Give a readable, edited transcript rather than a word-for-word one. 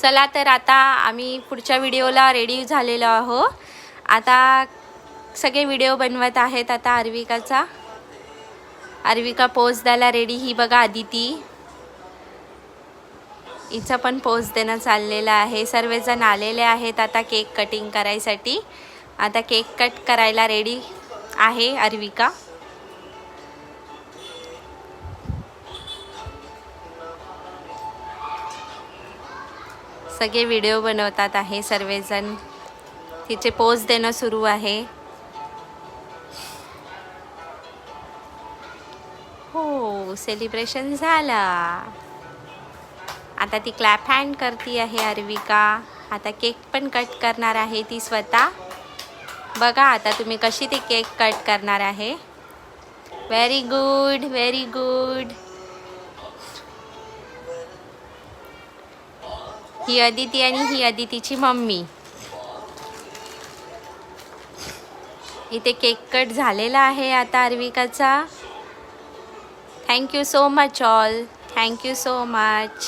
चला तर आता आम्ही पुढच्या व्हिडिओला रेडी झालेलो आहो। आता सगळे व्हिडिओ बनवत आहेत। आता आर्विका पोज द्यायला रेडी। ही बघा आदिती, हिचा पण पोज देणं चाललेलं आहे। सर्वजण आलेले आहेत आता केक कटिंग करायसाठी। आता केक कट करायला रेडी आहे आर्विका। सगळे व्हिडिओ बनवतात आहे सर्वजण। तिचे पोज देणं सुरू आहे। हो, सेलिब्रेशन झाला। आता ती क्लॅप हँड करती आहे आर्विका। आता केक पण कट करणार आहे ती स्वतः। बघा आता तुम्ही कशी ती केक कट करणार आहे। Very good, very good. ही अदिती आणि ही अदितीची मम्मी। इथे केक कट झालेला आहे आता आर्विकाचा। Thank you so much all, thank you so much.